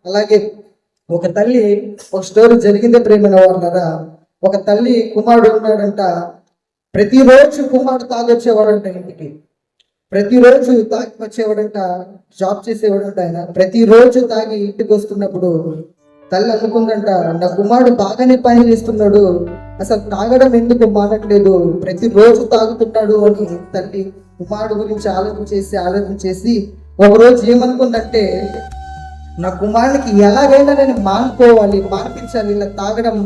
అలాగే ఒక తల్లి, ఒక స్టోరీ జరిగిందే ప్రేమైన వాళ్ళరా, ఒక తల్లి కుమారుడు ఉన్నాడంట. ప్రతిరోజు కుమారుడు తాగొచ్చేవాడంట ఇంటికి, ప్రతిరోజు తాగి వచ్చేవాడంట. జాబ్ చేసేవాడంట ఆయన. ప్రతిరోజు తాగి ఇంటికి వస్తున్నప్పుడు తల్లి అనుకుందంట, నా కుమారుడు బాగానే పని చేస్తున్నాడు, అసలు తాగడం ఎందుకు మానట్లేదు, ప్రతిరోజు తాగుతున్నాడు అని తల్లి కుమారుడు గురించి ఆలోచించేసి ఒకరోజు ఏమనుకుందంటే, నా కుమారునికి ఎలాగైనా నేను మాన్పించాలి, ఇలా తాగడం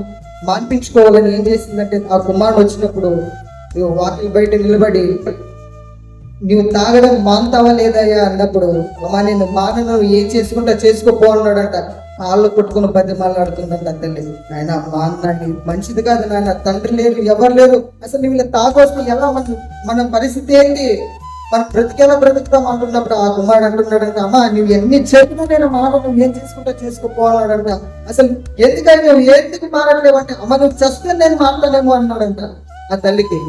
మాన్పించుకోవాలని ఏం చేసిందంటే, ఆ కుమారుడు వచ్చినప్పుడు వాకిలి బయట నిలబడి, నువ్వు తాగడం మానుతావా లేదయ్యా అన్నప్పుడు, అమ్మా నేను మానను, ఏం చేసుకుంటా చేసుకోపో అన్నాడంట. కాళ్ళు కొట్టుకుని బతిమాలాడుతుందంట తల్లి. ఆయన మానండి, మంచిది కాదు నాయన, తండ్రి లేరు, ఎవరు లేరు, అసలు నువ్వు ఇలా తాగొస్తే ఎలా, మన పరిస్థితి ఏంటి, మనం బ్రతికేలా బ్రతుకుతాం అంటున్నప్పుడు ఆ కుమారుడు అంటున్నాడంట, అమ్మా నువ్వు ఎన్ని చెప్పినా నేను మానను, ఏం చేసుకుంటా చేసుకోపోవాలంట. అసలు ఎందుకని నువ్వు ఎందుకు మారట్లేవంటే, అమ్మ నువ్వు చస్తే నేను మాట్లాడలేము అన్నాడంట ఆ తల్లికి.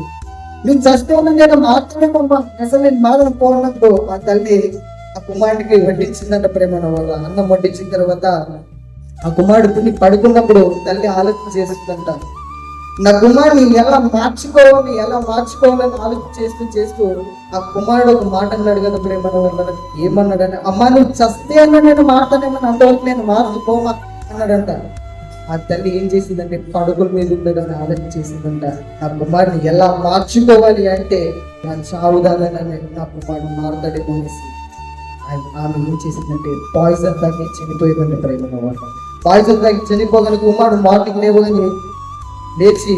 నేను చస్తే నేను మాట్లాడలేమమ్మా, అసలు నేను మారను పోన్నప్పుడు ఆ తల్లి ఆ కుమారుడికి వడ్డించిందంట. ప్రేమ వల్ల అన్నం వడ్డించిన తర్వాత ఆ కుమారుడు తిని పడుకున్నప్పుడు తల్లి ఆలోచన చేస్తుందంట, నా కుమారుడిని ఎలా మార్చుకోవాలని ఆలోచన చేస్తూ ఆ కుమారుడు ఒక మాట అన్నాడు కదా ప్రేమ వల్ల. ఏమన్నాడని, అమ్మా నువ్వు చస్తే అన్నా నేను మాట్లాడేమని, అంతవరకు నేను మార్చుకోమా అన్నాడంట. ఆ తల్లి ఏం చేసిందంటే పడుకుల మీద ఉండగానే ఆలోచన చేసిందంట, నా కుమారుని ఎలా మార్చుకోవాలి అంటే, నా చావుదానని నా కుమారుడు మారుతాడేమో అనేసి ఆమె ఏం చేసిందంటే పాయిజన్ తాగి చనిపోయిందంటే ప్రేమ వాళ్ళు. పాయిజన్ తాగి చనిపోగానే కుమారుడు మార్నింగ్ లేవగానే లేచి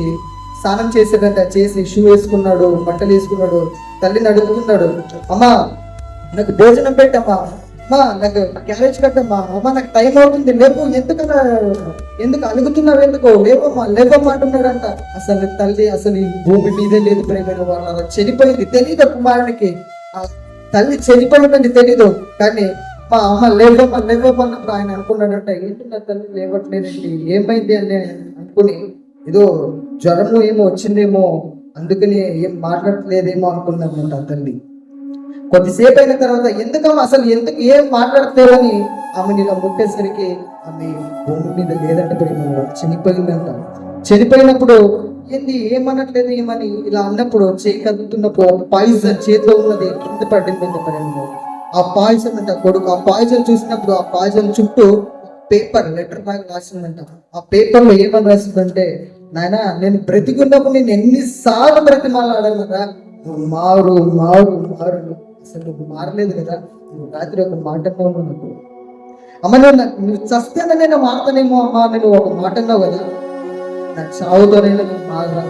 స్నానం చేసేదంట. చేసి షూ వేసుకున్నాడు, బట్టలు వేసుకున్నాడు. తల్లిని అడుగుతున్నాడు, అమ్మా నాకు భోజనం పెట్టమ్మా, అమ్మా నాకు క్యారేజ్ కట్టమ్మా, అమ్మా నాకు టైం అవుతుంది లేవు, ఎందుకు అలుగుతున్నావు, ఎందుకో లేవమ్మా అంటున్నాడంట. అసలు తల్లి అసలు ఈ భూమి మీదే లేదు ప్రేమ వాళ్ళ, చనిపోయింది. తెలియదు కుమారునికి, తల్లి చనిపోయిందని తెలీదు, కానీ మా అమ్మ లేవమ్మన్నప్పుడు ఆయన అనుకున్నాడంట, ఏంటి నా తల్లి లేవట్లేదండి, ఏమైంది అని అనుకుని, ఏదో జ్వరము ఏమో వచ్చిందేమో అందుకని ఏం మాట్లాడలేదేమో అనుకున్నాడంట ఆ తల్లి. కొద్దిసేపు అయిన తర్వాత ఎందుకు ఏం మాట్లాడలేదని ఆమెను ఇలా ముట్టేసరికి ఆమె భూమి మీద లేదంట ప్రేమ, చనిపోయిందంట. చనిపోయినప్పుడు ఏమనట్లేదు ఏమని ఇలా అన్నప్పుడు, చేయి కదులుతున్నప్పుడు పాయిజన్ చేతిలో ఉన్నది కింద పడిందంట ప్రేమ. ఆ పాయిజన్ అంట కొడుకు, ఆ పాయిజన్ చూసినప్పుడు ఆ పాయిజన్ చుట్టూ పేపర్ లెటర్ బ్యాగ్ రాసిందంట. ఆ పేపర్లో ఏమని రాసిందంటే, నాయన నేను బ్రతికున్నప్పుడు నేను ఎన్నిసార్లు బ్రతిమాలాడాను కదా, మారు అసలు నువ్వు మారలేదు కదా, నువ్వు రాత్రి ఒక మాట అన్నావు నాకు, అమ్మ నువ్వు చస్తేనే నేను మారుతానేమో అమ్మా, నేను ఒక మాట అన్నావు కదా, నా చావుతోనైనా నువ్వు మారు,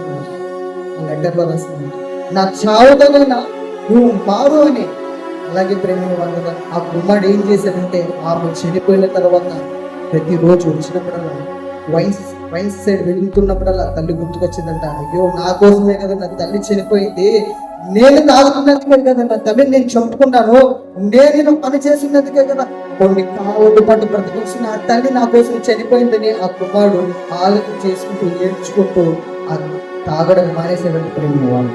లెటర్లో రాసింది, నా చావుతోనైనా నువ్వు మారు అని. అలాగే ప్రేమ వాళ్ళ ఆ కుమారుడు ఏం చేశాడంటే, ఆమె చనిపోయిన తర్వాత ప్రతిరోజు వచ్చినప్పుడల్లా వైన్స్ సైడ్ వెళ్తున్నప్పుడల్లా తల్లి గుర్తుకొచ్చిందంట, అయ్యో నా కోసమే కదా నా తల్లి చనిపోయింది, నేను తాగుతున్నందుకే కదా నా తల్లిని నేను చంపుకున్నాను, నేను పని చేసినందుకే కదా కొన్ని కావులు పాటు బ్రతకొచ్చిన ఆ తల్లి నా కోసం చనిపోయిందని ఆ కుమారుడు ఆలోచన చేసుకుంటూ ఏడ్చుకుంటూ ఆ తాగడం మానేసేవాడు ప్రేమ వాళ్ళు.